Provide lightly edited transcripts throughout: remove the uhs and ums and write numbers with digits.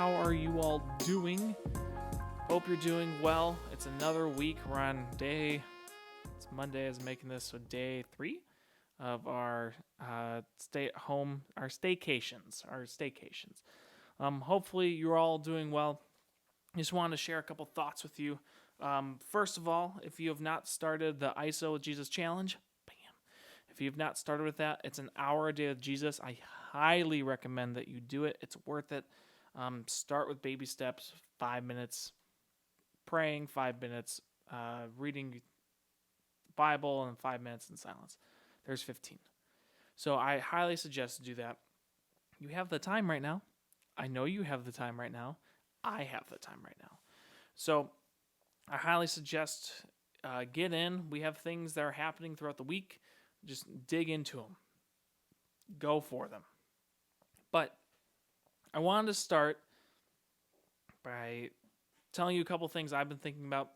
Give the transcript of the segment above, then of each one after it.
How are you all doing? Hope you're doing well. It's another week. We're on it's Monday as I'm making this, so day 3 of our stay-at-home, our staycations. Hopefully you're all doing well. I just wanted to share a couple thoughts with you. First of all, if you have not started the ISO with Jesus challenge, if you've not started with that, it's an hour a day with Jesus. I highly recommend that you do it. It's worth it. Start with baby steps, 5 minutes praying, 5 minutes reading the Bible, and 5 minutes in silence. There's 15. So I highly suggest to do that. You have the time right now. I know you have the time right now. I have the time right now. So I highly suggest get in. We have things that are happening throughout the week. Just dig into them. Go for them. But I wanted to start by telling you a couple things I've been thinking about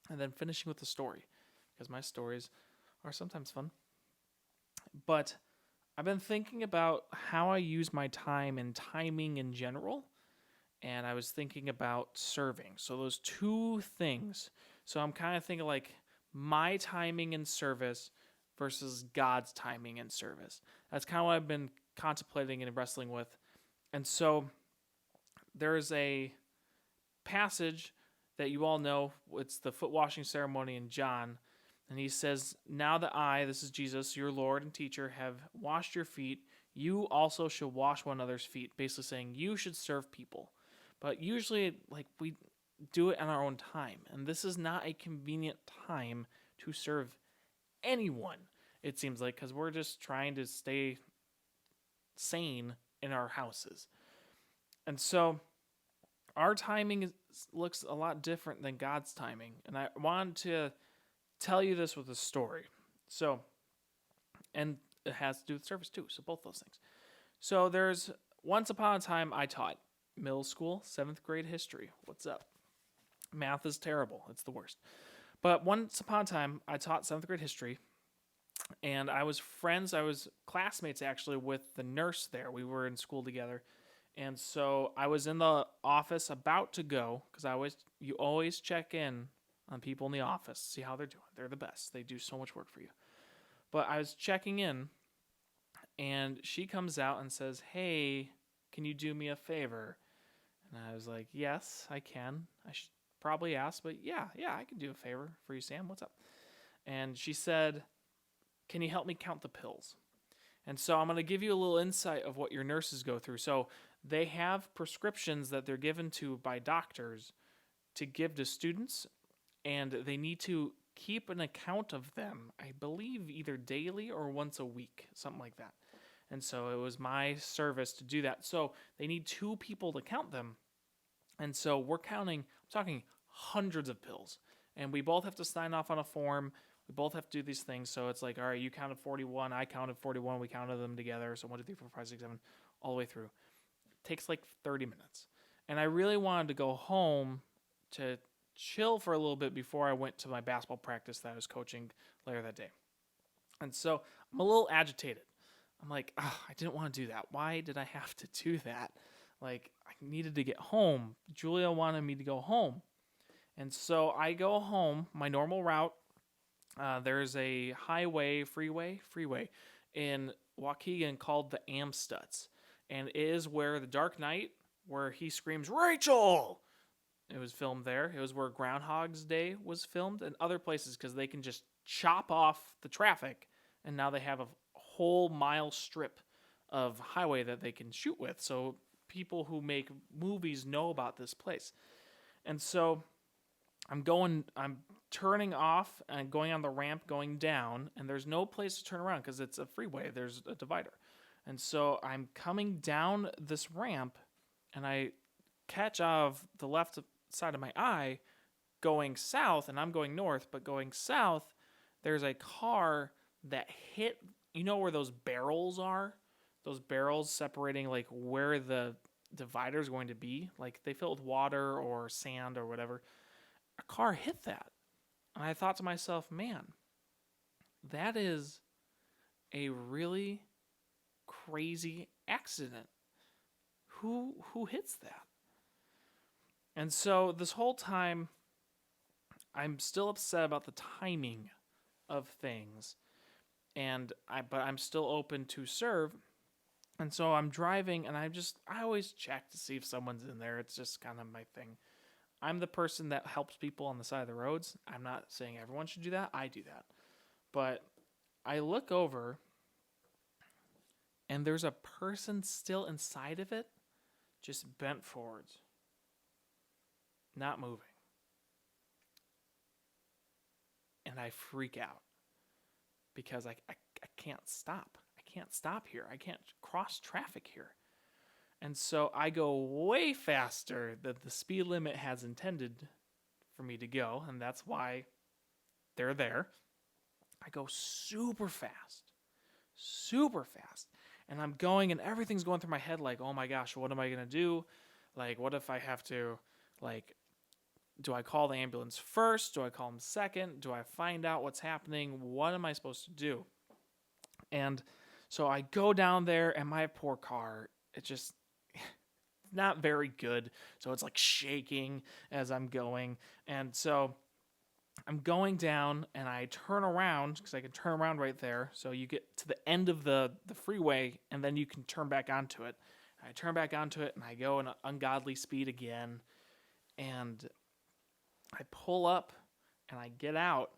and then finishing with a story, because my stories are sometimes fun. But I've been thinking about how I use my time and timing in general, and I was thinking about serving. So those two things. So I'm kind of thinking like my timing in service versus God's timing and service. That's kind of what I've been contemplating and wrestling with. And so there is a passage that you all know. It's the foot washing ceremony in John. And he says, "Now that I," this is Jesus, "your Lord and teacher, have washed your feet, you also should wash one another's feet." Basically saying you should serve people. But usually we do it on our own time. And this is not a convenient time to serve anyone, it seems like, because we're just trying to stay sane in our houses. And so our timing looks a lot different than God's timing. And I wanted to tell you this with a story. So, and it has to do with service too. So both those things. So there's once upon a time I taught middle school, 7th grade history. What's up? Math is terrible. It's the worst. But once upon a time, I taught 7th grade history, and I was classmates actually with the nurse there. We were in school together. And so I was in the office about to go, because you always check in on people in the office, see how they're doing. They're the best. They do so much work for you. But I was checking in, and she comes out and says, "Hey, can you do me a favor?" And I was like, "Yes, I can. I should probably ask, but yeah, I can do a favor for you, Sam. What's up?" And she said, "Can you help me count the pills?" And so I'm going to give you a little insight of what your nurses go through. So they have prescriptions that they're given to by doctors to give to students, and they need to keep an account of them, I believe either daily or once a week, something like that. And so it was my service to do that. So they need 2 people to count them. And so I'm talking hundreds of pills. And we both have to sign off on a form. We both have to do these things. So it's like, all right, you counted 41, I counted 41, we counted them together. So 1, 2, 3, 4, 5, 6, 7, all the way through. It takes like 30 minutes. And I really wanted to go home to chill for a little bit before I went to my basketball practice that I was coaching later that day. And so I'm a little agitated. I'm like, I didn't want to do that. Why did I have to do that? Like, I needed to get home. Julia wanted me to go home. And so I go home, my normal route. There's a freeway in Waukegan called the Amstuts. And it is where the Dark Knight, where he screams, "Rachel!" It was filmed there. It was where Groundhog's Day was filmed, and other places, because they can just chop off the traffic, and now they have a whole mile strip of highway that they can shoot with. So people who make movies know about this place. And so I'm turning off and going on the ramp going down, and there's no place to turn around because it's a freeway. There's a divider. And so I'm coming down this ramp, and I catch out of the left side of my eye going south, and I'm going north, but going south, there's a car that hit, you know where those barrels are? Those barrels separating like where the divider is going to be. Like they fill with water or sand or whatever. A car hit that. And I thought to myself, man, that is a really crazy accident. Who hits that? And so this whole time, I'm still upset about the timing of things, but I'm still open to serve. And so I'm driving, and I always check to see if someone's in there. It's just kind of my thing. I'm the person that helps people on the side of the roads. I'm not saying everyone should do that. I do that. But I look over, and there's a person still inside of it, just bent forwards, not moving. And I freak out because I can't stop. I can't stop here. I can't cross traffic here. And so I go way faster than the speed limit has intended for me to go, and that's why they're there. I go super fast. And I'm going, and everything's going through my head like, oh my gosh, what am I going to do? Like, what if I have to, like, do I call the ambulance first? Do I call them second? Do I find out what's happening? What am I supposed to do? And so I go down there, and my poor car, it just not very good. So it's like shaking as I'm going. And so I'm going down, and I turn around because I can turn around right there. So you get to the end of the freeway, and then you can turn back onto it. I turn back onto it, and I go in an ungodly speed again. And I pull up, and I get out,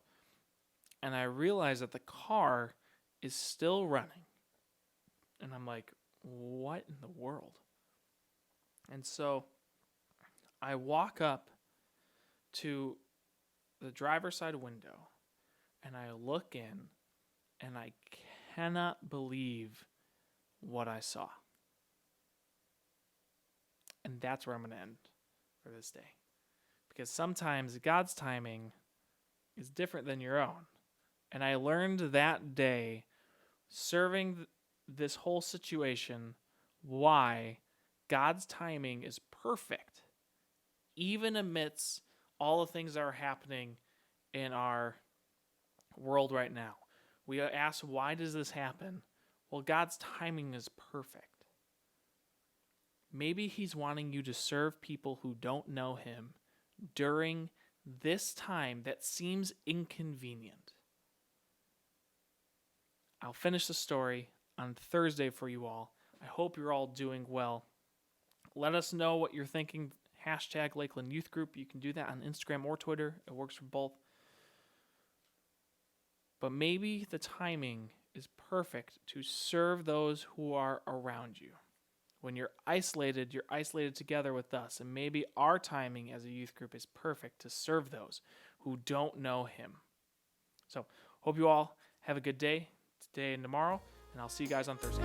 and I realize that the car is still running. And I'm like, what in the world? And so I walk up to the driver's side window, and I look in, and I cannot believe what I saw. And that's where I'm going to end for this day. Because sometimes God's timing is different than your own. And I learned that day, serving this whole situation, why God's timing is perfect, even amidst all the things that are happening in our world right now. We ask, why does this happen? Well, God's timing is perfect. Maybe he's wanting you to serve people who don't know him during this time that seems inconvenient. I'll finish the story on Thursday for you all. I hope you're all doing well. Let us know what you're thinking. Hashtag Lakeland Youth Group. You can do that on Instagram or Twitter. It works for both. But maybe the timing is perfect to serve those who are around you. When you're isolated together with us. And maybe our timing as a youth group is perfect to serve those who don't know him. So, hope you all have a good day today and tomorrow. And I'll see you guys on Thursday.